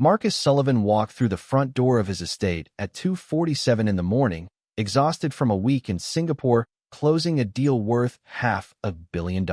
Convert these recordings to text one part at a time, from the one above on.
Marcus Sullivan walked through the front door of his estate at 2:47 in the morning, exhausted from a week in Singapore, closing a deal worth $500 million.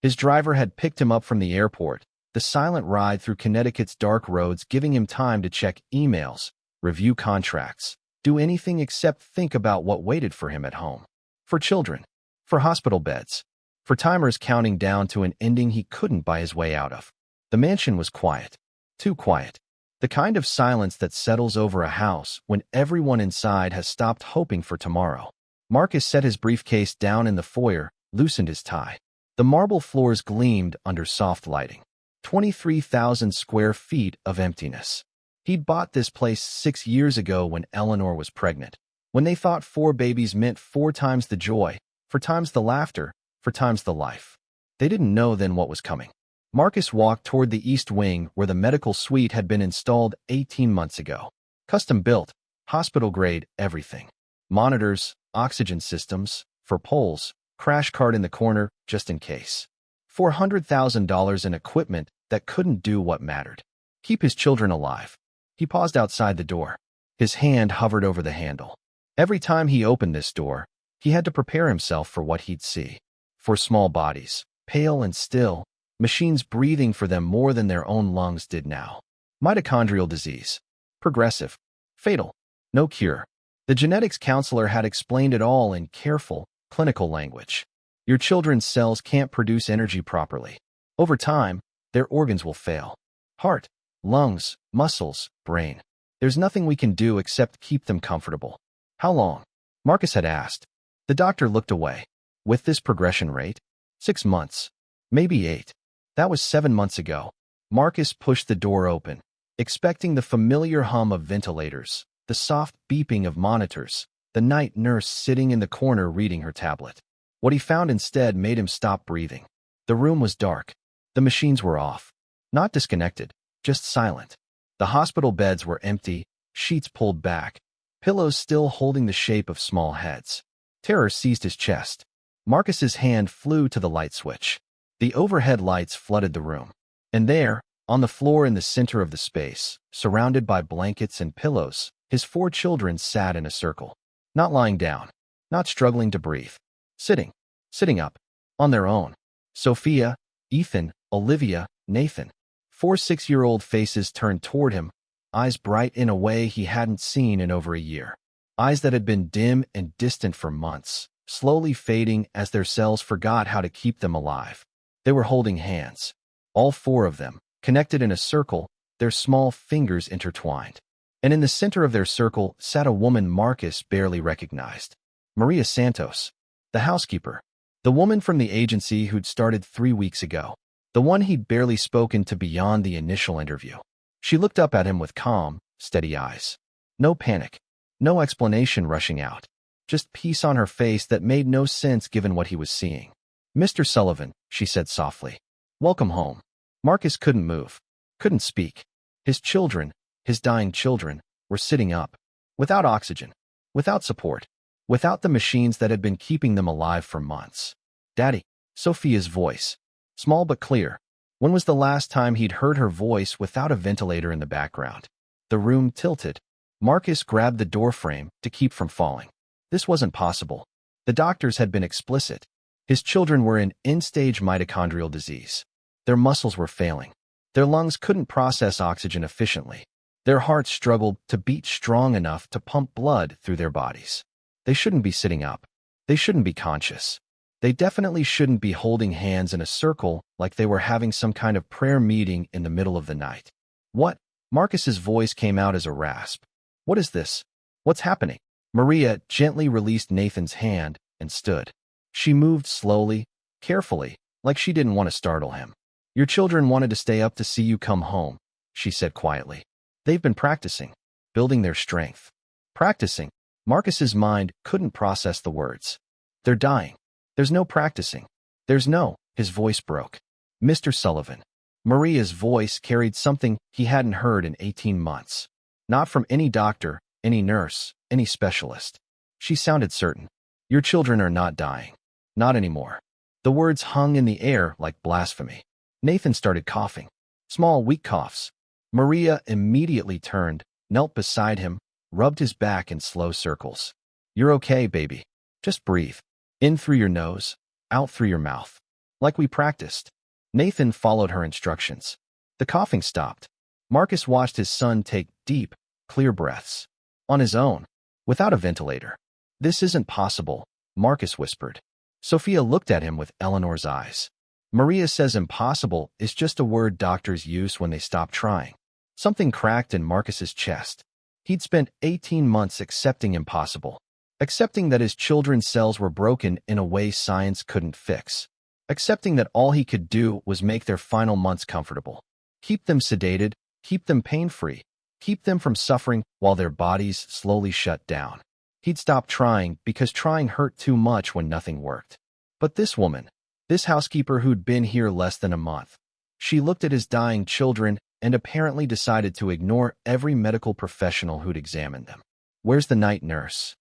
His driver had picked him up from the airport, the silent ride through Connecticut's dark roads giving him time to check emails, review contracts, do anything except think about what waited for him at home. For children, for hospital beds, for timers counting down to an ending he couldn't buy his way out of. The mansion was quiet. Too quiet. The kind of silence that settles over a house when everyone inside has stopped hoping for tomorrow. Marcus set his briefcase down in the foyer, loosened his tie. The marble floors gleamed under soft lighting. 23,000 square feet of emptiness. He'd bought this place 6 years ago when Eleanor was pregnant, when they thought 4 babies meant 4 times the joy, 4 times the laughter, 4 times the life. They didn't know then what was coming. Marcus walked toward the east wing where the medical suite had been installed 18 months ago. Custom built, hospital-grade everything. Monitors, oxygen systems, for poles, crash cart in the corner just in case. $400,000 in equipment that couldn't do what mattered. Keep his children alive. He paused outside the door. His hand hovered over the handle. Every time he opened this door, he had to prepare himself for what he'd see. 4 small bodies, pale and still, machines breathing for them more than their own lungs did now. Mitochondrial disease. Progressive. Fatal. No cure. The genetics counselor had explained it all in careful, clinical language. Your children's cells can't produce energy properly. Over time, their organs will fail. Heart, lungs, muscles, brain. There's nothing we can do except keep them comfortable. How long? Marcus had asked. The doctor looked away. With this progression rate? 6 months. Maybe 8. That was 7 months ago. Marcus pushed the door open, expecting the familiar hum of ventilators, the soft beeping of monitors, the night nurse sitting in the corner reading her tablet. What he found instead made him stop breathing. The room was dark. The machines were off. Not disconnected, just silent. The hospital beds were empty, sheets pulled back, pillows still holding the shape of small heads. Terror seized his chest. Marcus's hand flew to the light switch. The overhead lights flooded the room. And there, on the floor in the center of the space, surrounded by blankets and pillows, his 4 children sat in a circle. Not lying down, not struggling to breathe. Sitting up, on their own. Sophia, Ethan, Olivia, Nathan. 4 6-year-old faces turned toward him, eyes bright in a way he hadn't seen in over a year. Eyes that had been dim and distant for months, slowly fading as their cells forgot how to keep them alive. They were holding hands. All 4 of them, connected in a circle, their small fingers intertwined. And in the center of their circle sat a woman Marcus barely recognized. Maria Santos, the housekeeper. The woman from the agency who'd started 3 weeks ago. The one he'd barely spoken to beyond the initial interview. She looked up at him with calm, steady eyes. No panic. No explanation rushing out. Just peace on her face that made no sense given what he was seeing. Mr. Sullivan, she said softly. Welcome home. Marcus couldn't move. Couldn't speak. His children, his dying children, were sitting up. Without oxygen. Without support. Without the machines that had been keeping them alive for months. Daddy. Sophia's voice. Small but clear. When was the last time he'd heard her voice without a ventilator in the background? The room tilted. Marcus grabbed the doorframe to keep from falling. This wasn't possible. The doctors had been explicit. His children were in end-stage mitochondrial disease. Their muscles were failing. Their lungs couldn't process oxygen efficiently. Their hearts struggled to beat strong enough to pump blood through their bodies. They shouldn't be sitting up. They shouldn't be conscious. They definitely shouldn't be holding hands in a circle like they were having some kind of prayer meeting in the middle of the night. What? Marcus's voice came out as a rasp. What is this? What's happening? Maria gently released Nathan's hand and stood. She moved slowly, carefully, like she didn't want to startle him. Your children wanted to stay up to see you come home, she said quietly. They've been practicing, building their strength. Practicing. Marcus's mind couldn't process the words. They're dying. There's no practicing. There's no, his voice broke. Mr. Sullivan. Maria's voice carried something he hadn't heard in 18 months. Not from any doctor, any nurse, any specialist. She sounded certain. Your children are not dying. Not anymore. The words hung in the air like blasphemy. Nathan started coughing. Small, weak coughs. Maria immediately turned, knelt beside him, rubbed his back in slow circles. You're okay, baby. Just breathe. In through your nose, out through your mouth. Like we practiced. Nathan followed her instructions. The coughing stopped. Marcus watched his son take deep, clear breaths. On his own, without a ventilator. This isn't possible, Marcus whispered. Sophia looked at him with Eleanor's eyes. Maria says impossible is just a word doctors use when they stop trying. Something cracked in Marcus's chest. He'd spent 18 months accepting impossible. Accepting that his children's cells were broken in a way science couldn't fix. Accepting that all he could do was make their final months comfortable. Keep them sedated, keep them pain-free, keep them from suffering while their bodies slowly shut down. He'd stopped trying because trying hurt too much when nothing worked. But this woman, this housekeeper who'd been here less than a month, she looked at his dying children and apparently decided to ignore every medical professional who'd examined them. Where's the night nurse?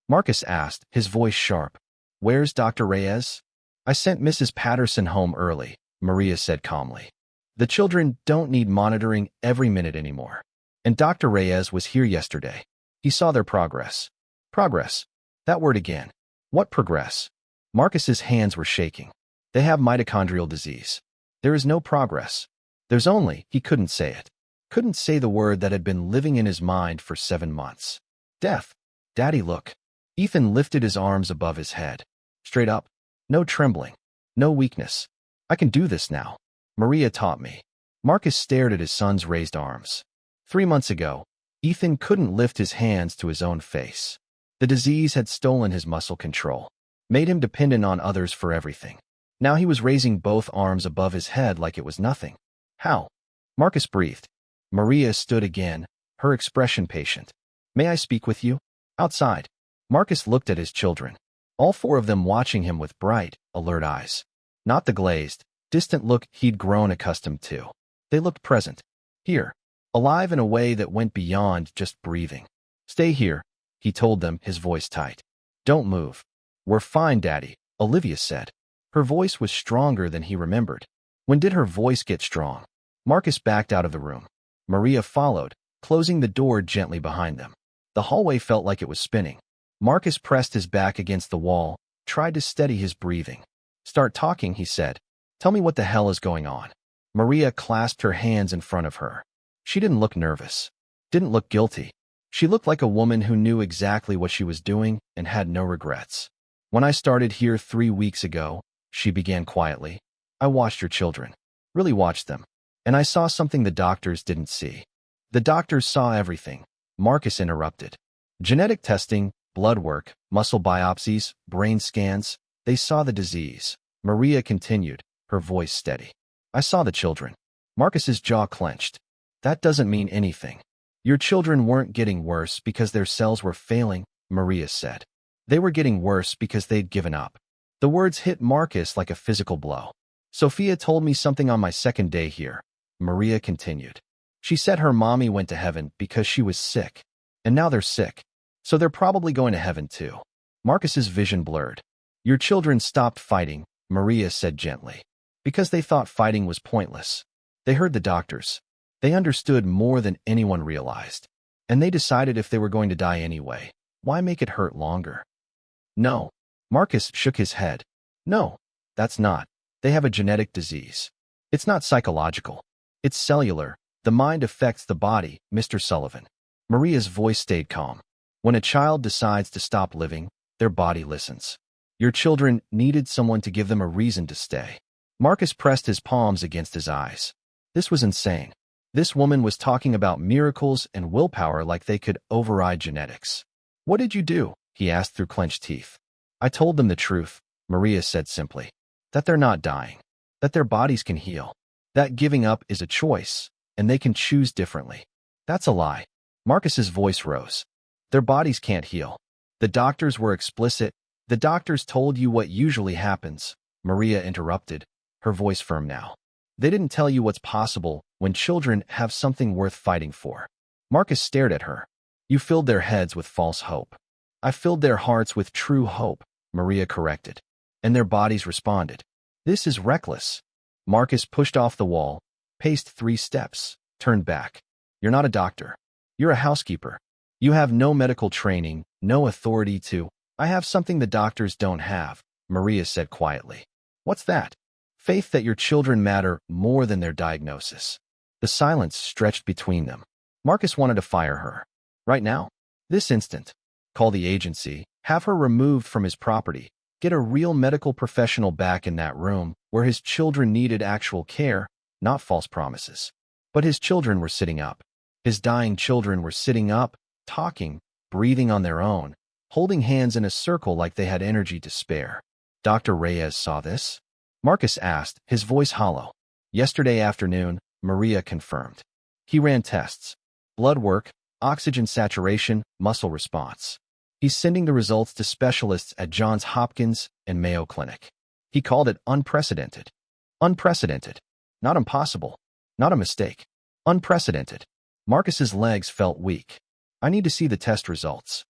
Marcus asked, his voice sharp. Where's Dr. Reyes? I sent Mrs. Patterson home early, Maria said calmly. The children don't need monitoring every minute anymore. And Dr. Reyes was here yesterday. He saw their progress. Progress. That word again. What progress? Marcus's hands were shaking. They have mitochondrial disease. There is no progress. There's only, he couldn't say it. Couldn't say the word that had been living in his mind for 7 months. Death. Daddy, look. Ethan lifted his arms above his head. Straight up. No trembling. No weakness. I can do this now. Maria taught me. Marcus stared at his son's raised arms. 3 months ago, Ethan couldn't lift his hands to his own face. The disease had stolen his muscle control, made him dependent on others for everything. Now he was raising both arms above his head like it was nothing. How? Marcus breathed. Maria stood again, her expression patient. May I speak with you? Outside. Marcus looked at his children, all 4 of them watching him with bright, alert eyes. Not the glazed, distant look he'd grown accustomed to. They looked present. Here. Alive in a way that went beyond just breathing. Stay here, he told them, his voice tight. Don't move. We're fine, Daddy, Olivia said. Her voice was stronger than he remembered. When did her voice get strong? Marcus backed out of the room. Maria followed, closing the door gently behind them. The hallway felt like it was spinning. Marcus pressed his back against the wall, tried to steady his breathing. Start talking, he said. Tell me what the hell is going on. Maria clasped her hands in front of her. She didn't look nervous. Didn't look guilty. She looked like a woman who knew exactly what she was doing and had no regrets. When I started here 3 weeks ago, she began quietly, I watched your children. Really watched them. And I saw something the doctors didn't see. The doctors saw everything. Marcus interrupted. Genetic testing, blood work, muscle biopsies, brain scans, they saw the disease. Maria continued, her voice steady. I saw the children. Marcus's jaw clenched. That doesn't mean anything. Your children weren't getting worse because their cells were failing, Maria said. They were getting worse because they'd given up. The words hit Marcus like a physical blow. Sophia told me something on my second day here, Maria continued. She said her mommy went to heaven because she was sick. And now they're sick. So they're probably going to heaven too. Marcus's vision blurred. Your children stopped fighting, Maria said gently. Because they thought fighting was pointless. They heard the doctors. They understood more than anyone realized. And they decided if they were going to die anyway, why make it hurt longer? No. Marcus shook his head. No, that's not. They have a genetic disease. It's not psychological. It's cellular. The mind affects the body, Mr. Sullivan. Maria's voice stayed calm. When a child decides to stop living, their body listens. Your children needed someone to give them a reason to stay. Marcus pressed his palms against his eyes. This was insane. This woman was talking about miracles and willpower like they could override genetics. What did you do? He asked through clenched teeth. I told them the truth, Maria said simply. That they're not dying. That their bodies can heal. That giving up is a choice, and they can choose differently. That's a lie. Marcus's voice rose. Their bodies can't heal. The doctors were explicit. The doctors told you what usually happens, Maria interrupted, her voice firm now. They didn't tell you what's possible when children have something worth fighting for. Marcus stared at her. You filled their heads with false hope. I filled their hearts with true hope, Maria corrected. And their bodies responded. This is reckless. Marcus pushed off the wall, paced 3 steps, turned back. You're not a doctor. You're a housekeeper. You have no medical training, no authority to. I have something the doctors don't have, Maria said quietly. What's that? Faith that your children matter more than their diagnosis. The silence stretched between them. Marcus wanted to fire her. Right now? This instant. Call the agency, have her removed from his property, get a real medical professional back in that room where his children needed actual care, not false promises. But his children were sitting up. His dying children were sitting up, talking, breathing on their own, holding hands in a circle like they had energy to spare. Dr. Reyes saw this? Marcus asked, his voice hollow. Yesterday afternoon, Maria confirmed. He ran tests. Blood work, oxygen saturation, muscle response. He's sending the results to specialists at Johns Hopkins and Mayo Clinic. He called it unprecedented. Unprecedented. Not impossible. Not a mistake. Unprecedented. Marcus's legs felt weak. I need to see the test results.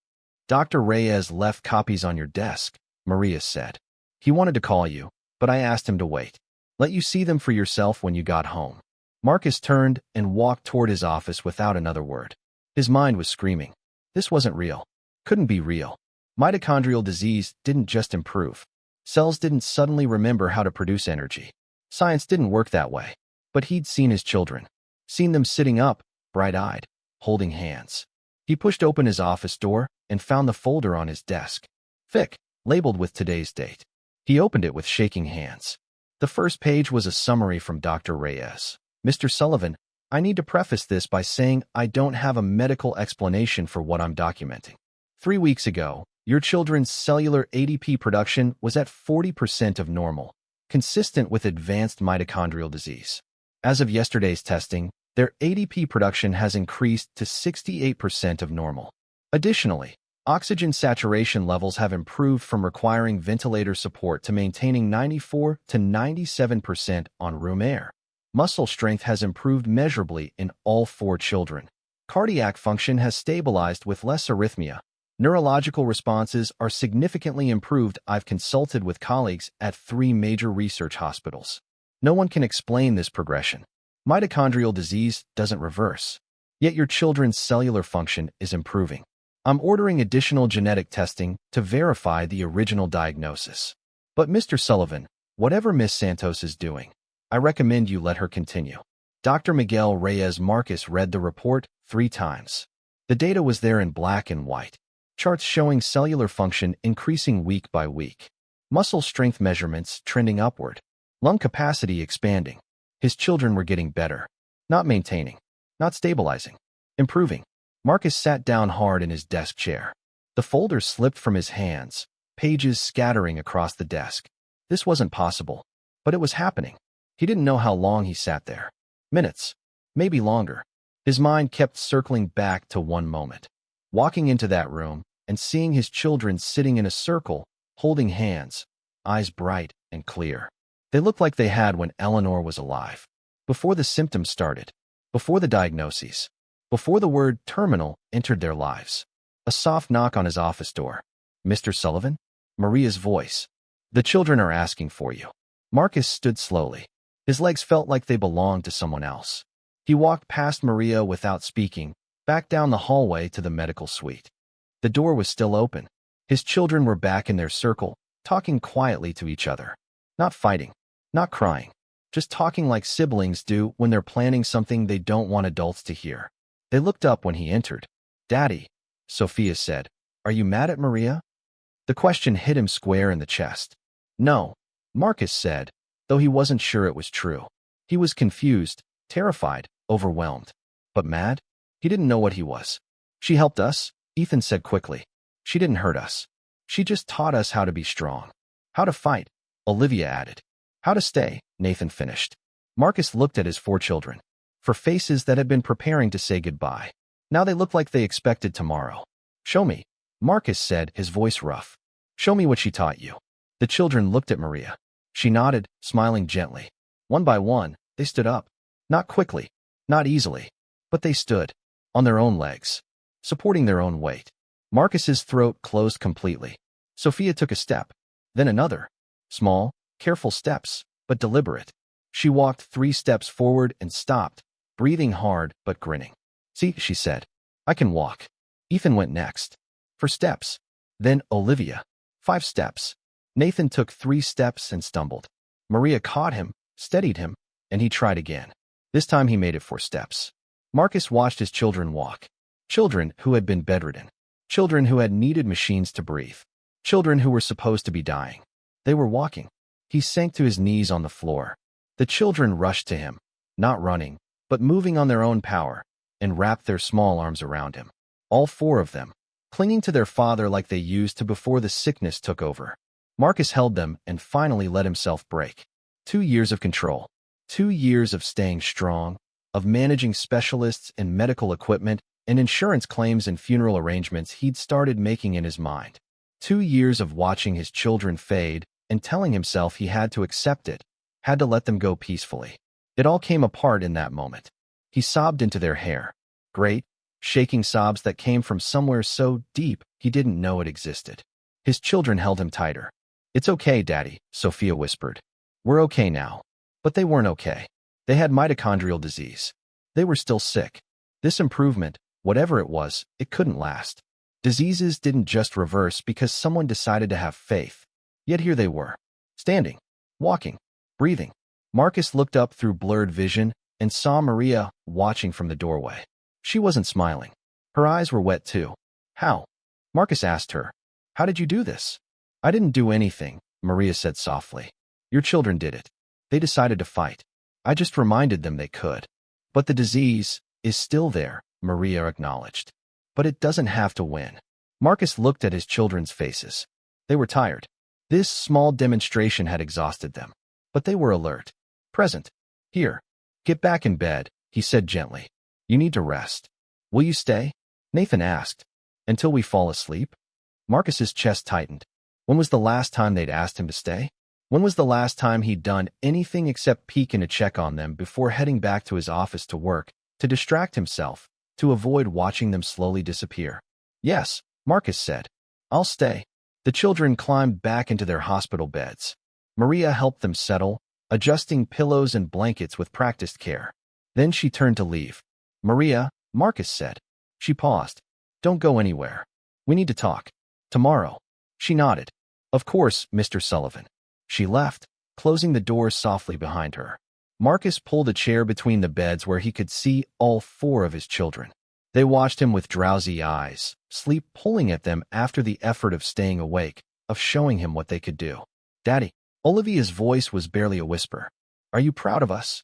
Dr. Reyes left copies on your desk, Maria said. He wanted to call you, but I asked him to wait. Let you see them for yourself when you got home. Marcus turned and walked toward his office without another word. His mind was screaming. This wasn't real. Couldn't be real. Mitochondrial disease didn't just improve. Cells didn't suddenly remember how to produce energy. Science didn't work that way. But he'd seen his children. Seen them sitting up, bright-eyed, holding hands. He pushed open his office door and found the folder on his desk. Thick, labeled with today's date. He opened it with shaking hands. The first page was a summary from Dr. Reyes. Mr. Sullivan, I need to preface this by saying I don't have a medical explanation for what I'm documenting. 3 weeks ago, your children's cellular ADP production was at 40% of normal, consistent with advanced mitochondrial disease. As of yesterday's testing, their ADP production has increased to 68% of normal. Additionally, oxygen saturation levels have improved from requiring ventilator support to maintaining 94 to 97% on room air. Muscle strength has improved measurably in all 4 children. Cardiac function has stabilized with less arrhythmia. Neurological responses are significantly improved. I've consulted with colleagues at 3 major research hospitals. No one can explain this progression. Mitochondrial disease doesn't reverse. Yet your children's cellular function is improving. I'm ordering additional genetic testing to verify the original diagnosis. But Mr. Sullivan, whatever Miss Santos is doing, I recommend you let her continue. Dr. Miguel Reyes Marcus read the report 3 times. The data was there in black and white. Charts showing cellular function increasing week by week. Muscle strength measurements trending upward. Lung capacity expanding. His children were getting better. Not maintaining. Not stabilizing. Improving. Marcus sat down hard in his desk chair. The folder slipped from his hands, pages scattering across the desk. This wasn't possible, but it was happening. He didn't know how long he sat there. Minutes. Maybe longer. His mind kept circling back to one moment. Walking into that room and seeing his children sitting in a circle, holding hands, eyes bright and clear. They looked like they had when Eleanor was alive. Before the symptoms started. Before the diagnoses. Before the word terminal entered their lives. A soft knock on his office door. Mr. Sullivan? Maria's voice. The children are asking for you. Marcus stood slowly. His legs felt like they belonged to someone else. He walked past Maria without speaking, back down the hallway to the medical suite. The door was still open. His children were back in their circle, talking quietly to each other. Not fighting. Not crying. Just talking like siblings do when they're planning something they don't want adults to hear. They looked up when he entered. Daddy, Sophia said, are you mad at Maria? The question hit him square in the chest. No, Marcus said, though he wasn't sure it was true. He was confused, terrified, overwhelmed. But mad? He didn't know what he was. She helped us, Ethan said quickly. She didn't hurt us. She just taught us how to be strong. How to fight, Olivia added. How to stay, Nathan finished. Marcus looked at his 4 children. For faces that had been preparing to say goodbye. Now they looked like they expected tomorrow. Show me, Marcus said, his voice rough. Show me what she taught you. The children looked at Maria. She nodded, smiling gently. One by one, they stood up. Not quickly, not easily, but they stood, on their own legs, supporting their own weight. Marcus's throat closed completely. Sophia took a step, then another. Small, careful steps, but deliberate. She walked 3 steps forward and stopped, breathing hard but grinning. "See," she said, "I can walk." Ethan went next. 4 steps. Then Olivia. 5 steps. Nathan took 3 steps and stumbled. Maria caught him, steadied him, and he tried again. This time he made it 4 steps. Marcus watched his children walk. Children who had been bedridden. Children who had needed machines to breathe. Children who were supposed to be dying. They were walking. He sank to his knees on the floor. The children rushed to him, not running, but moving on their own power, and wrapped their small arms around him. All 4 of them, clinging to their father like they used to before the sickness took over. Marcus held them and finally let himself break. 2 years of control. 2 years of staying strong, of managing specialists and medical equipment and insurance claims and funeral arrangements he'd started making in his mind. 2 years of watching his children fade and telling himself he had to accept it, had to let them go peacefully. It all came apart in that moment. He sobbed into their hair. Great, shaking sobs that came from somewhere so deep he didn't know it existed. His children held him tighter. "It's okay, Daddy," Sophia whispered. "We're okay now." But they weren't okay. They had mitochondrial disease. They were still sick. This improvement, whatever it was, it couldn't last. Diseases didn't just reverse because someone decided to have faith. Yet here they were, standing, walking, breathing. Marcus looked up through blurred vision and saw Maria watching from the doorway. She wasn't smiling. Her eyes were wet too. "How?" Marcus asked her. "How did you do this?" "I didn't do anything," Maria said softly. "Your children did it. They decided to fight. I just reminded them they could." "But the disease is still there," Maria acknowledged. "But it doesn't have to win." Marcus looked at his children's faces. They were tired. This small demonstration had exhausted them. But they were alert. Present. "Here. Get back in bed," he said gently. "You need to rest." "Will you stay?" Nathan asked. "Until we fall asleep?" Marcus's chest tightened. When was the last time they'd asked him to stay? When was the last time he'd done anything except peek and check on them before heading back to his office to work, to distract himself, to avoid watching them slowly disappear? "Yes," Marcus said. "I'll stay." The children climbed back into their hospital beds. Maria helped them settle, adjusting pillows and blankets with practiced care. Then she turned to leave. "Maria," Marcus said. She paused. "Don't go anywhere. We need to talk. Tomorrow." She nodded. "Of course, Mr. Sullivan." She left, closing the door softly behind her. Marcus pulled a chair between the beds where he could see all 4 of his children. They watched him with drowsy eyes, sleep pulling at them after the effort of staying awake, of showing him what they could do. "Daddy." Olivia's voice was barely a whisper. "Are you proud of us?"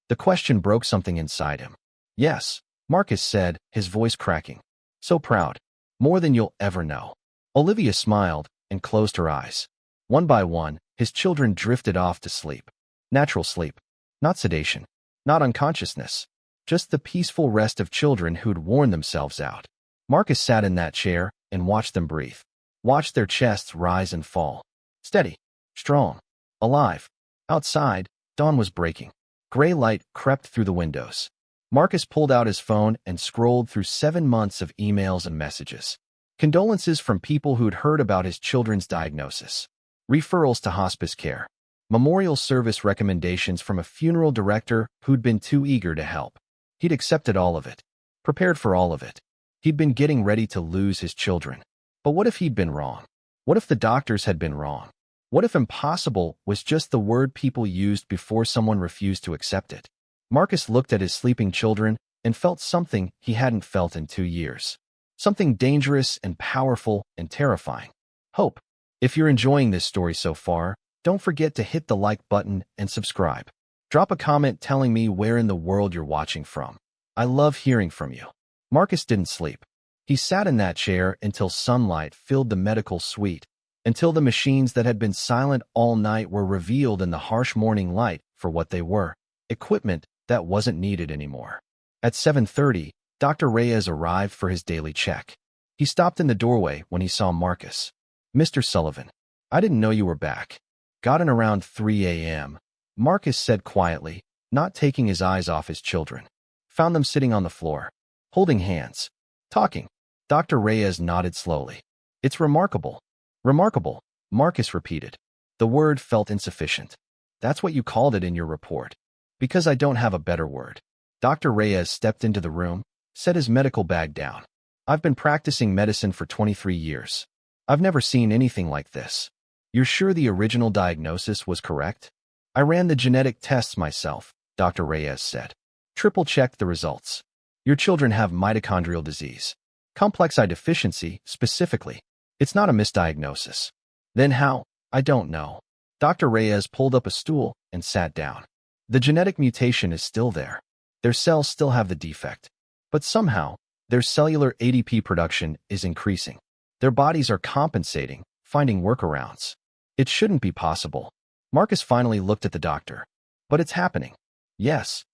The question broke something inside him. "Yes," Marcus said, his voice cracking. "So proud. More than you'll ever know." Olivia smiled and closed her eyes. One by one, his children drifted off to sleep. Natural sleep. Not sedation. Not unconsciousness. Just the peaceful rest of children who'd worn themselves out. Marcus sat in that chair and watched them breathe. Watched their chests rise and fall. Steady. Strong. Alive. Outside, dawn was breaking. Gray light crept through the windows. Marcus pulled out his phone and scrolled through 7 months of emails and messages. Condolences from people who'd heard about his children's diagnosis. Referrals to hospice care. Memorial service recommendations from a funeral director who'd been too eager to help. He'd accepted all of it. Prepared for all of it. He'd been getting ready to lose his children. But what if he'd been wrong? What if the doctors had been wrong? What if impossible was just the word people used before someone refused to accept it? Marcus looked at his sleeping children and felt something he hadn't felt in 2 years. Something dangerous and powerful and terrifying. Hope. If you're enjoying this story so far, don't forget to hit the like button and subscribe. Drop a comment telling me where in the world you're watching from. I love hearing from you. Marcus didn't sleep. He sat in that chair until sunlight filled the medical suite, until the machines that had been silent all night were revealed in the harsh morning light for what they were, equipment that wasn't needed anymore. At 7:30, Dr. Reyes arrived for his daily check. He stopped in the doorway when he saw Marcus. "Mr. Sullivan, I didn't know you were back." "Got in around 3 a.m., Marcus said quietly, not taking his eyes off his children. "Found them sitting on the floor, holding hands, talking." Dr. Reyes nodded slowly. "It's remarkable." "Remarkable," Marcus repeated. The word felt insufficient. "That's what you called it in your report." "Because I don't have a better word." Dr. Reyes stepped into the room, set his medical bag down. I've been practicing medicine for 23 years. I've never seen anything like this. You're sure the original diagnosis was correct? I ran the genetic tests myself, Dr. Reyes said. Triple-checked the results. Your children have mitochondrial disease. Complex I deficiency, specifically. It's not a misdiagnosis. Then how? I don't know. Dr. Reyes pulled up a stool and sat down. The genetic mutation is still there. Their cells still have the defect. But somehow, their cellular ADP production is increasing. Their bodies are compensating, finding workarounds. It shouldn't be possible. Marcus finally looked at the doctor. But it's happening. Yes.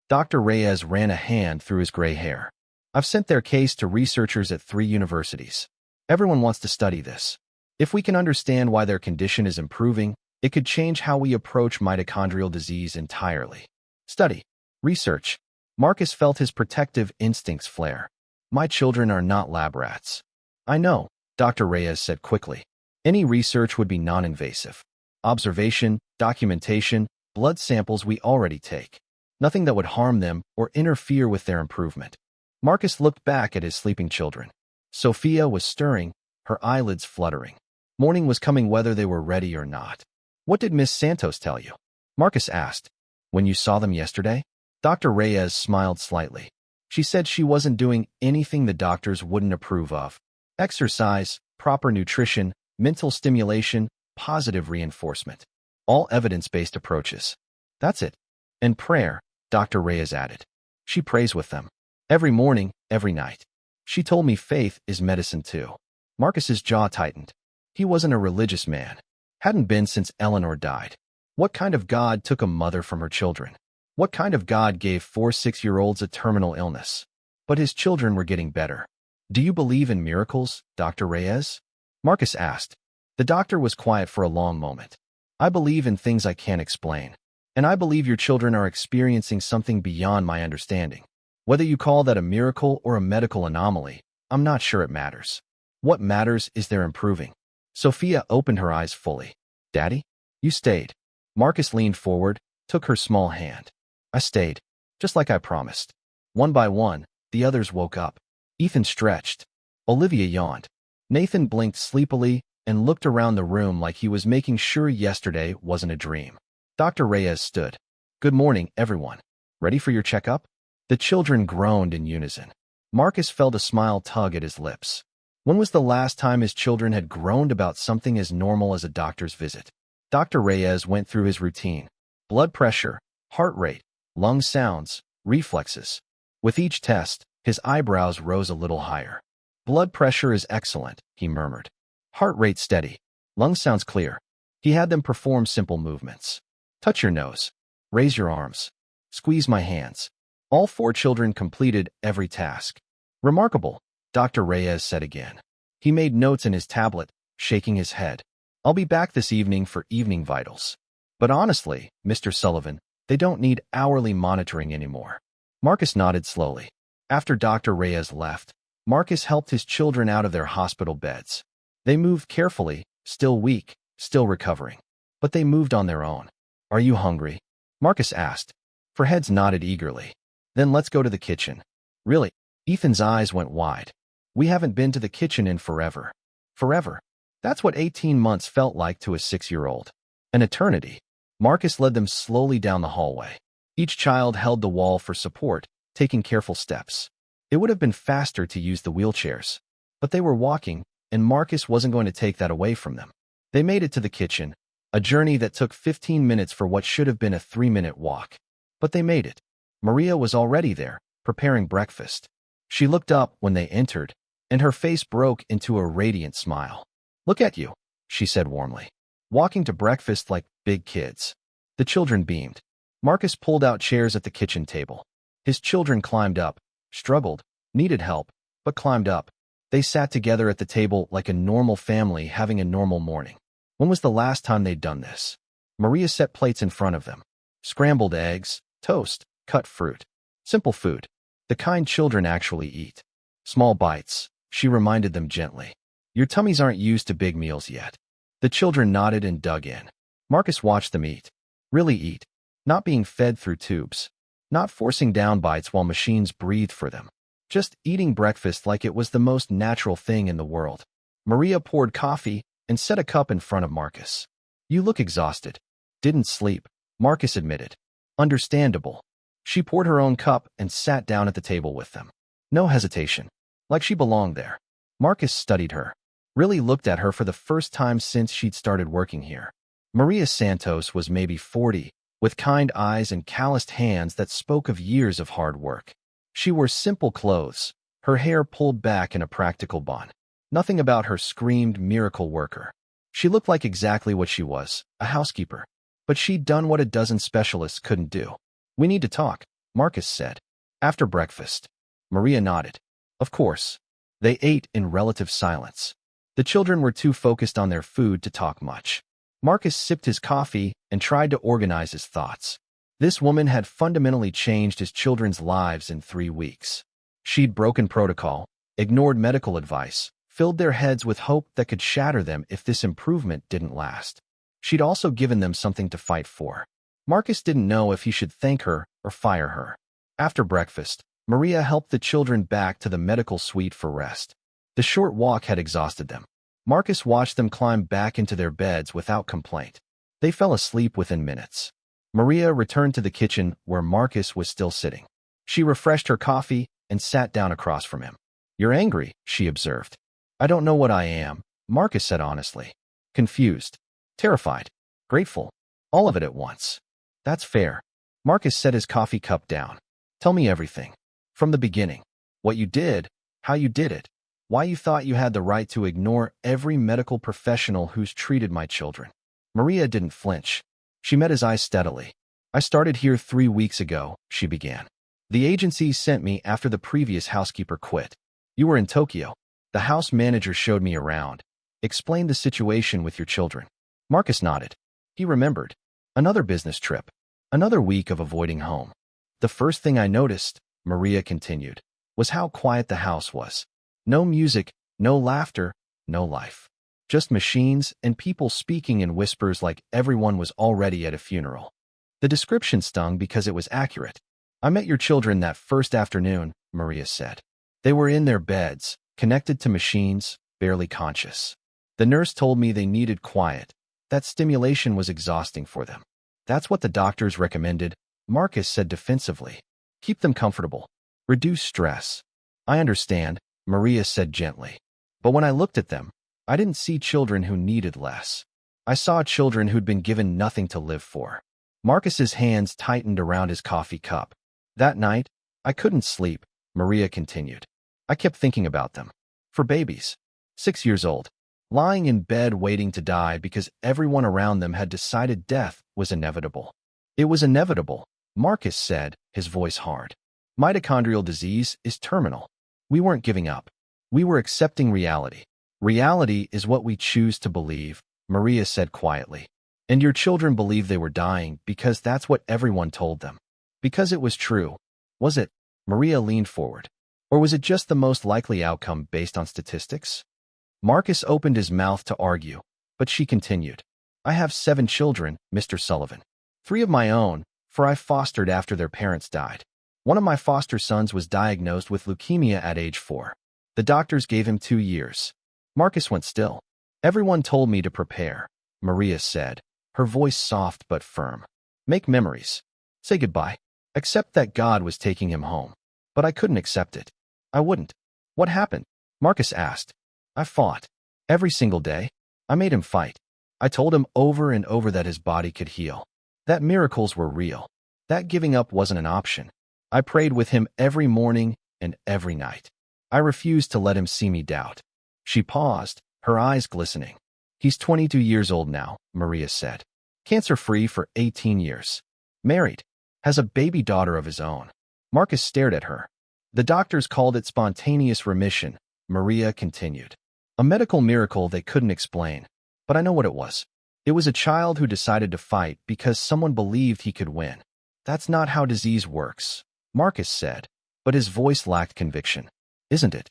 Dr. Reyes ran a hand through his gray hair. I've sent their case to researchers at 3 universities. Everyone wants to study this. If we can understand why their condition is improving, it could change how we approach mitochondrial disease entirely. Study. Research. Marcus felt his protective instincts flare. My children are not lab rats. I know, Dr. Reyes said quickly. Any research would be non-invasive. Observation, documentation, blood samples we already take. Nothing that would harm them or interfere with their improvement. Marcus looked back at his sleeping children. Sophia was stirring, her eyelids fluttering. Morning was coming whether they were ready or not. What did Miss Santos tell you? Marcus asked. When you saw them yesterday? Dr. Reyes smiled slightly. She said she wasn't doing anything the doctors wouldn't approve of. Exercise, proper nutrition, mental stimulation, positive reinforcement. All evidence-based approaches. That's it. And prayer, Dr. Reyes added. She prays with them. Every morning, every night. She told me faith is medicine too. Marcus's jaw tightened. He wasn't a religious man. Hadn't been since Eleanor died. What kind of God took a mother from her children? What kind of God gave 4 6-year-olds a terminal illness? But his children were getting better. Do you believe in miracles, Dr. Reyes? Marcus asked. The doctor was quiet for a long moment. I believe in things I can't explain. And I believe your children are experiencing something beyond my understanding. Whether you call that a miracle or a medical anomaly, I'm not sure it matters. What matters is they're improving. Sophia opened her eyes fully. Daddy? You stayed. Marcus leaned forward, took her small hand. I stayed, just like I promised. One by one, the others woke up. Ethan stretched. Olivia yawned. Nathan blinked sleepily and looked around the room like he was making sure yesterday wasn't a dream. Dr. Reyes stood. Good morning, everyone. Ready for your checkup? The children groaned in unison. Marcus felt a smile tug at his lips. When was the last time his children had groaned about something as normal as a doctor's visit? Dr. Reyes went through his routine. Blood pressure, heart rate, lung sounds, reflexes. With each test, his eyebrows rose a little higher. Blood pressure is excellent, he murmured. Heart rate steady. Lung sounds clear. He had them perform simple movements. Touch your nose. Raise your arms. Squeeze my hands. All 4 children completed every task. Remarkable, Dr. Reyes said again. He made notes in his tablet, shaking his head. I'll be back this evening for evening vitals. But honestly, Mr. Sullivan, they don't need hourly monitoring anymore. Marcus nodded slowly. After Dr. Reyes left, Marcus helped his children out of their hospital beds. They moved carefully, still weak, still recovering. But they moved on their own. Are you hungry? Marcus asked. Heads nodded eagerly. Then let's go to the kitchen. Really? Ethan's eyes went wide. We haven't been to the kitchen in forever. Forever? That's what 18 months felt like to a 6-year-old. An eternity. Marcus led them slowly down the hallway. Each child held the wall for support, taking careful steps. It would have been faster to use the wheelchairs. But they were walking, and Marcus wasn't going to take that away from them. They made it to the kitchen, a journey that took 15 minutes for what should have been a 3-minute walk. But they made it. Maria was already there, preparing breakfast. She looked up when they entered, and her face broke into a radiant smile. Look at you, she said warmly. Walking to breakfast like big kids. The children beamed. Marcus pulled out chairs at the kitchen table. His children climbed up, struggled, needed help, but climbed up. They sat together at the table like a normal family having a normal morning. When was the last time they'd done this? Maria set plates in front of them. Scrambled eggs, toast, cut fruit. Simple food. The kind children actually eat. Small bites, she reminded them gently. Your tummies aren't used to big meals yet. The children nodded and dug in. Marcus watched them eat. Really eat. Not being fed through tubes. not forcing down bites while machines breathed for them. Just eating breakfast like it was the most natural thing in the world. Maria poured coffee and set a cup in front of Marcus. "You look exhausted." "Didn't sleep," Marcus admitted. "Understandable." She poured her own cup and sat down at the table with them. No hesitation. Like she belonged there. Marcus studied her. Really looked at her for the first time since she'd started working here. Maria Santos was maybe 40, with kind eyes and calloused hands that spoke of years of hard work. She wore simple clothes, her hair pulled back in a practical bun. Nothing about her screamed miracle worker. She looked like exactly what she was, a housekeeper. But she'd done what a dozen specialists couldn't do. "We need to talk," Marcus said. "After breakfast." Maria nodded. Of course. They ate in relative silence. The children were too focused on their food to talk much. Marcus sipped his coffee and tried to organize his thoughts. This woman had fundamentally changed his children's lives in 3 weeks. She'd broken protocol, ignored medical advice, filled their heads with hope that could shatter them if this improvement didn't last. She'd also given them something to fight for. Marcus didn't know if he should thank her or fire her. After breakfast, Maria helped the children back to the medical suite for rest. The short walk had exhausted them. Marcus watched them climb back into their beds without complaint. They fell asleep within minutes. Maria returned to the kitchen where Marcus was still sitting. She refreshed her coffee and sat down across from him. "You're angry," she observed. "I don't know what I am," Marcus said honestly. "Confused. Terrified. Grateful. All of it at once." "That's fair." Marcus set his coffee cup down. "Tell me everything. From the beginning. What you did, how you did it, why you thought you had the right to ignore every medical professional who's treated my children." Maria didn't flinch. She met his eyes steadily. "I started here 3 weeks ago," she began. "The agency sent me after the previous housekeeper quit. You were in Tokyo. The house manager showed me around. Explained the situation with your children." Marcus nodded. He remembered. Another business trip. Another week of avoiding home. "The first thing I noticed," Maria continued, "was how quiet the house was. No music, no laughter, no life. Just machines and people speaking in whispers like everyone was already at a funeral." The description stung because it was accurate. "I met your children that first afternoon," Maria said. "They were in their beds, connected to machines, barely conscious. The nurse told me they needed quiet. That stimulation was exhausting for them. That's what the doctors recommended," Marcus said defensively. "Keep them comfortable. Reduce stress." "I understand," Maria said gently. "But when I looked at them, I didn't see children who needed less. I saw children who'd been given nothing to live for." Marcus's hands tightened around his coffee cup. "That night, I couldn't sleep," Maria continued. "I kept thinking about them. For babies. 6 years old. Lying in bed waiting to die because everyone around them had decided death was inevitable. It was inevitable," Marcus said, his voice hard. "Mitochondrial disease is terminal. We weren't giving up. We were accepting reality. Reality is what we choose to believe," Maria said quietly. "And your children believed they were dying because that's what everyone told them. Because it was true. Was it?" Maria leaned forward. "Or was it just the most likely outcome based on statistics?" Marcus opened his mouth to argue, but she continued. "I have 7 children, Mr. Sullivan. 3 of my own, for I fostered after their parents died. One of my foster sons was diagnosed with leukemia at age 4. The doctors gave him 2 years." Marcus went still. "Everyone told me to prepare," Maria said, her voice soft but firm. "Make memories. Say goodbye. Accept that God was taking him home. But I couldn't accept it. I wouldn't." "What happened?" Marcus asked. "I fought. Every single day. I made him fight. I told him over and over that his body could heal. That miracles were real. That giving up wasn't an option. I prayed with him every morning and every night. I refused to let him see me doubt." She paused, her eyes glistening. "He's 22 years old now," Maria said. "Cancer-free for 18 years. Married. Has a baby daughter of his own." Marcus stared at her. "The doctors called it spontaneous remission," Maria continued. "A medical miracle they couldn't explain. But I know what it was. It was a child who decided to fight because someone believed he could win. That's not how disease works," Marcus said, but his voice lacked conviction. "Isn't it?"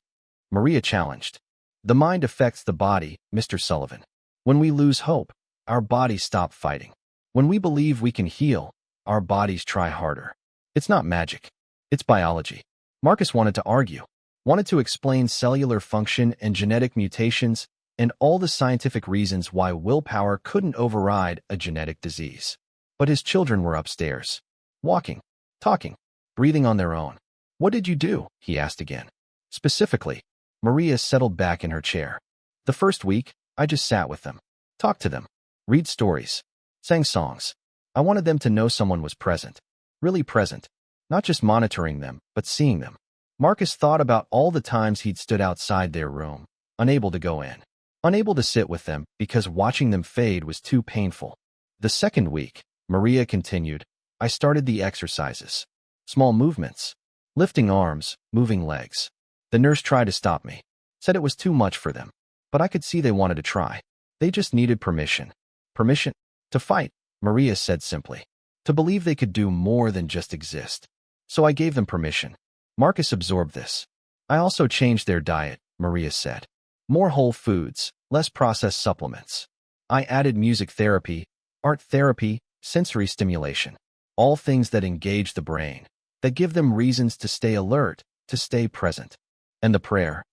Maria challenged. "The mind affects the body, Mr. Sullivan. When we lose hope, our bodies stop fighting. When we believe we can heal, our bodies try harder. It's not magic. It's biology. Marcus wanted to argue, wanted to explain cellular function and genetic mutations and all the scientific reasons why willpower couldn't override a genetic disease. But his children were upstairs, walking, talking, breathing on their own. "What did you do?" he asked again. Specifically, Maria settled back in her chair. "The first week, I just sat with them, talked to them, read stories, sang songs. I wanted them to know someone was present, really present, not just monitoring them, but seeing them." Marcus thought about all the times he'd stood outside their room, unable to go in, unable to sit with them because watching them fade was too painful. "The second week," Maria continued, "I started the exercises. Small movements, lifting arms, moving legs. The nurse tried to stop me, said it was too much for them, but I could see they wanted to try. They just needed permission. Permission to fight," Maria said simply, "to believe they could do more than just exist. So I gave them permission." Marcus absorbed this. "I also changed their diet," Maria said. "More whole foods, less processed supplements. I added music therapy, art therapy, sensory stimulation, all things that engage the brain, that give them reasons to stay alert, to stay present." "And the prayer?"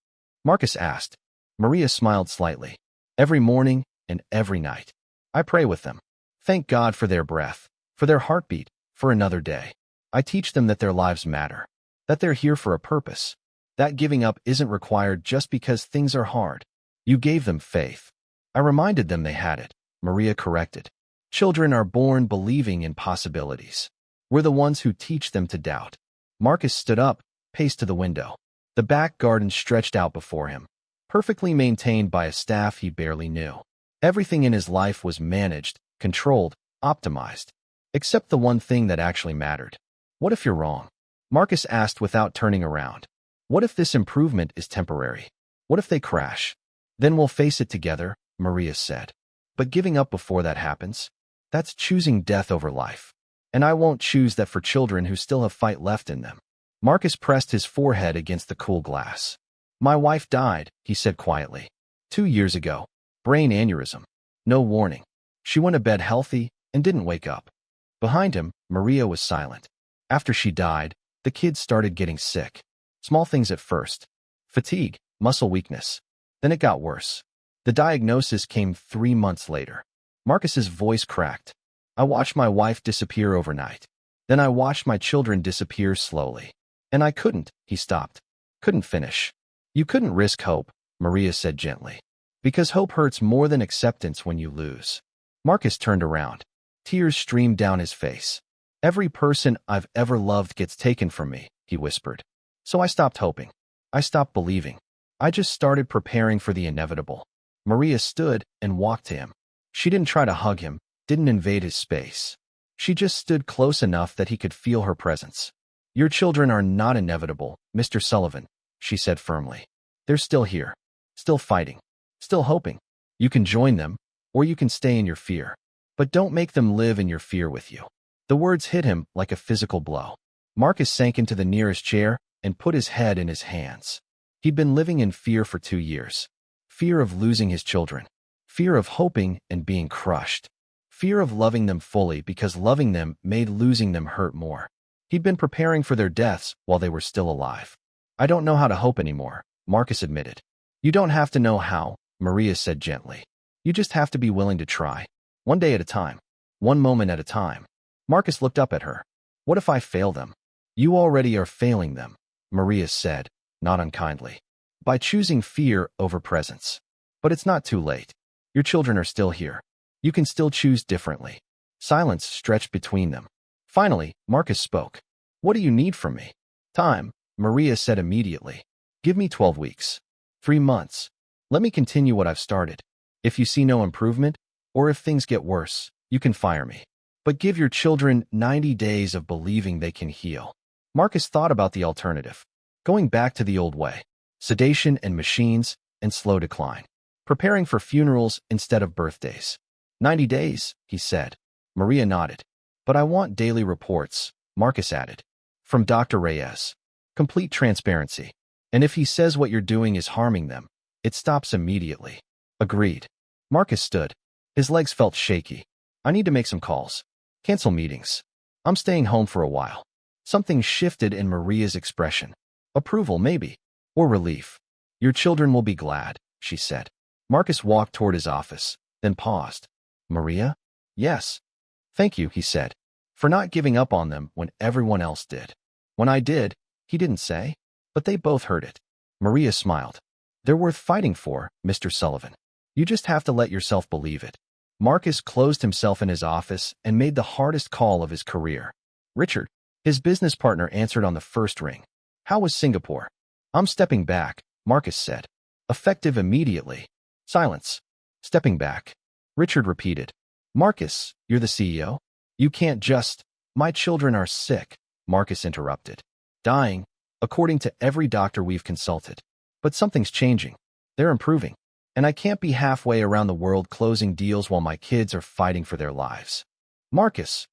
Marcus asked. Maria smiled slightly. "Every morning and every night. I pray with them. Thank God for their breath, for their heartbeat, for another day. I teach them that their lives matter, that they're here for a purpose, that giving up isn't required just because things are hard. You gave them faith." "I reminded them they had it," Maria corrected. "Children are born believing in possibilities. We're the ones who teach them to doubt." Marcus stood up, paced to the window. The back garden stretched out before him, perfectly maintained by a staff he barely knew. Everything in his life was managed, controlled, optimized, except the one thing that actually mattered. "What if you're wrong?" Marcus asked without turning around. "What if this improvement is temporary? What if they crash? Then we'll face it together," Maria said. "But giving up before that happens? That's choosing death over life. And I won't choose that for children who still have fight left in them." Marcus pressed his forehead against the cool glass. "My wife died," he said quietly. 2 years ago. Brain aneurysm. No warning. She went to bed healthy and didn't wake up." Behind him, Maria was silent. "After she died, the kids started getting sick. Small things at first. Fatigue, muscle weakness. Then it got worse. The diagnosis came 3 months later." Marcus's voice cracked. "I watched my wife disappear overnight. Then I watched my children disappear slowly. And I couldn't," he stopped. "Couldn't finish." "You couldn't risk hope," Maria said gently. "Because hope hurts more than acceptance when you lose." Marcus turned around. Tears streamed down his face. "Every person I've ever loved gets taken from me," he whispered. "So I stopped hoping. I stopped believing. I just started preparing for the inevitable." Maria stood and walked to him. She didn't try to hug him, didn't invade his space. She just stood close enough that he could feel her presence. "Your children are not inevitable, Mr. Sullivan," she said firmly. "They're still here, still fighting, still hoping. You can join them, or you can stay in your fear. But don't make them live in your fear with you." The words hit him like a physical blow. Marcus sank into the nearest chair and put his head in his hands. He'd been living in fear for 2 years. Fear of losing his children. Fear of hoping and being crushed. Fear of loving them fully because loving them made losing them hurt more. He'd been preparing for their deaths while they were still alive. "I don't know how to hope anymore," Marcus admitted. "You don't have to know how," Maria said gently. "You just have to be willing to try. One day at a time. One moment at a time." Marcus looked up at her. "What if I fail them?" "You already are failing them," Maria said, not unkindly, "by choosing fear over presence. But it's not too late. Your children are still here. You can still choose differently." Silence stretched between them. Finally, Marcus spoke. "What do you need from me?" "Time," Maria said immediately. "Give me 12 weeks. 3 months. Let me continue what I've started. If you see no improvement, or if things get worse, you can fire me. But give your children 90 days of believing they can heal." Marcus thought about the alternative. Going back to the old way. Sedation and machines and slow decline. Preparing for funerals instead of birthdays. 90 days, he said. Maria nodded. "But I want daily reports," Marcus added. "From Dr. Reyes. Complete transparency. And if he says what you're doing is harming them, it stops immediately." "Agreed." Marcus stood. His legs felt shaky. "I need to make some calls. Cancel meetings. I'm staying home for a while. Something shifted in Maria's expression. Approval, maybe. Or relief. Your children will be glad, she said. Marcus walked toward his office, then paused. Maria? Yes. Thank you, he said, for not giving up on them when everyone else did. When I did, he didn't say, but they both heard it. Maria smiled. They're worth fighting for, Mr. Sullivan. You just have to let yourself believe it. Marcus closed himself in his office and made the hardest call of his career. Richard, his business partner, answered on the first ring. How was Singapore? I'm stepping back, Marcus said. Effective immediately. Silence. Stepping back. Richard repeated. Marcus, you're the CEO? You can't just… My children are sick, Marcus interrupted. Dying, according to every doctor we've consulted. But something's changing. They're improving. And I can't be halfway around the world closing deals while my kids are fighting for their lives. Marcus.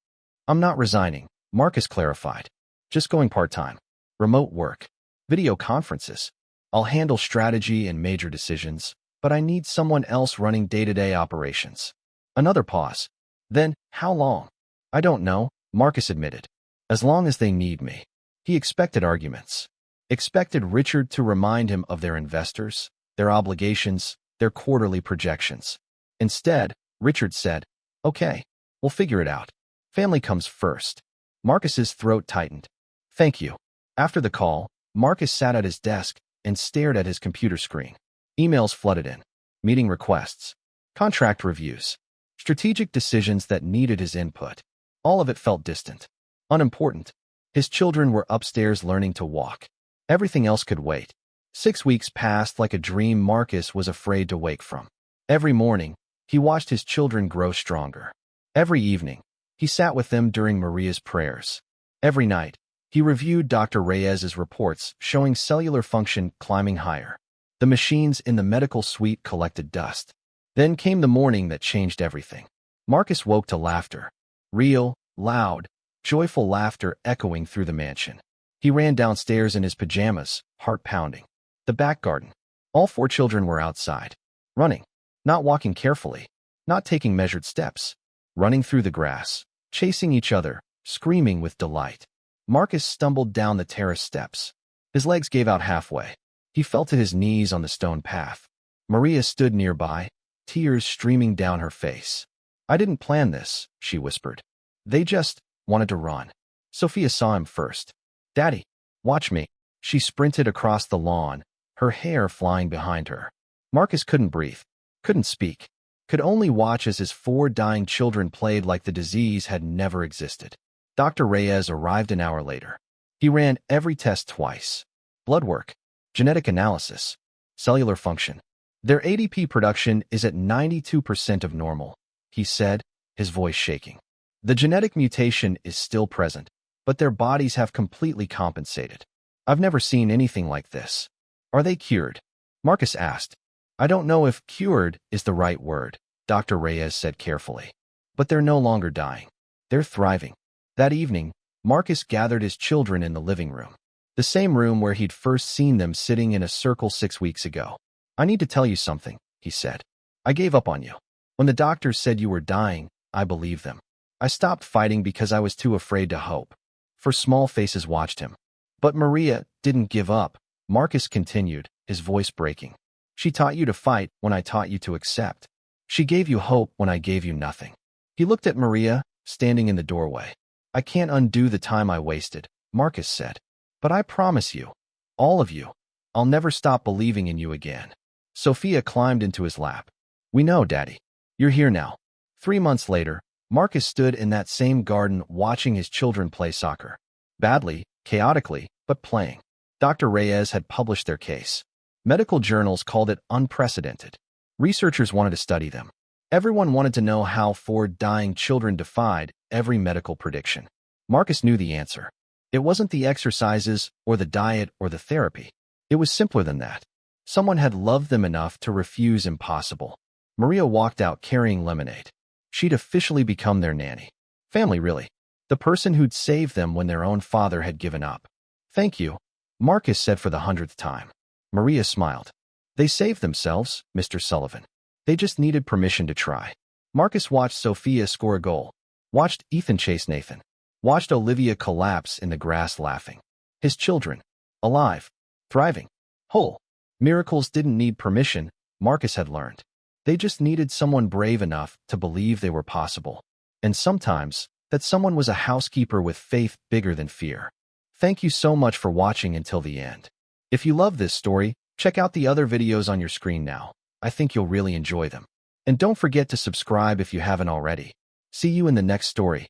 I'm not resigning, Marcus clarified. Just going part-time. Remote work. Video conferences. I'll handle strategy and major decisions, but I need someone else running day-to-day operations. Another pause. Then, how long? I don't know, Marcus admitted. As long as they need me. He expected arguments. Expected Richard to remind him of their investors, their obligations, their quarterly projections. Instead, Richard said, Okay, we'll figure it out. Family comes first. Marcus's throat tightened. Thank you. After the call, Marcus sat at his desk and stared at his computer screen. Emails flooded in. Meeting requests. Contract reviews. Strategic decisions that needed his input. All of it felt distant. Unimportant. His children were upstairs learning to walk. Everything else could wait. 6 weeks passed like a dream Marcus was afraid to wake from. Every morning, he watched his children grow stronger. Every evening, he sat with them during Maria's prayers. Every night, he reviewed Dr. Reyes's reports showing cellular function climbing higher. The machines in the medical suite collected dust. Then came the morning that changed everything. Marcus woke to laughter. Real, loud, joyful laughter echoing through the mansion. He ran downstairs in his pajamas, heart pounding. The back garden. All 4 children were outside. Running. Not walking carefully. Not taking measured steps. Running through the grass. Chasing each other. Screaming with delight. Marcus stumbled down the terrace steps. His legs gave out halfway. He fell to his knees on the stone path. Maria stood nearby, tears streaming down her face. I didn't plan this, she whispered. They just wanted to run. Sophia saw him first. Daddy, watch me. She sprinted across the lawn, her hair flying behind her. Marcus couldn't breathe, couldn't speak, could only watch as his 4 dying children played like the disease had never existed. Dr. Reyes arrived an hour later. He ran every test twice. Blood work, genetic analysis, cellular function. Their ADP production is at 92% of normal, he said, his voice shaking. The genetic mutation is still present, but their bodies have completely compensated. I've never seen anything like this. Are they cured? Marcus asked. I don't know if cured is the right word, Dr. Reyes said carefully. But they're no longer dying. They're thriving. That evening, Marcus gathered his children in the living room. The same room where he'd first seen them sitting in a circle 6 weeks ago. I need to tell you something, he said. I gave up on you. When the doctors said you were dying, I believed them. I stopped fighting because I was too afraid to hope. 4 small faces watched him. But Maria didn't give up, Marcus continued, his voice breaking. She taught you to fight when I taught you to accept. She gave you hope when I gave you nothing. He looked at Maria, standing in the doorway. I can't undo the time I wasted, Marcus said. But I promise you, all of you, I'll never stop believing in you again. Sophia climbed into his lap. We know, Daddy. You're here now. 3 months later, Marcus stood in that same garden watching his children play soccer. Badly, chaotically, but playing. Dr. Reyes had published their case. Medical journals called it unprecedented. Researchers wanted to study them. Everyone wanted to know how 4 dying children defied every medical prediction. Marcus knew the answer. It wasn't the exercises or the diet or the therapy. It was simpler than that. Someone had loved them enough to refuse impossible. Maria walked out carrying lemonade. She'd officially become their nanny. Family, really. The person who'd saved them when their own father had given up. Thank you, Marcus said for the 100th time. Maria smiled. They saved themselves, Mr. Sullivan. They just needed permission to try. Marcus watched Sophia score a goal. Watched Ethan chase Nathan. watched Olivia collapse in the grass laughing. His children, alive, thriving, whole. Miracles didn't need permission, Marcus had learned. They just needed someone brave enough to believe they were possible. And sometimes, that someone was a housekeeper with faith bigger than fear. Thank you so much for watching until the end. If you love this story, check out the other videos on your screen now. I think you'll really enjoy them. And don't forget to subscribe if you haven't already. See you in the next story.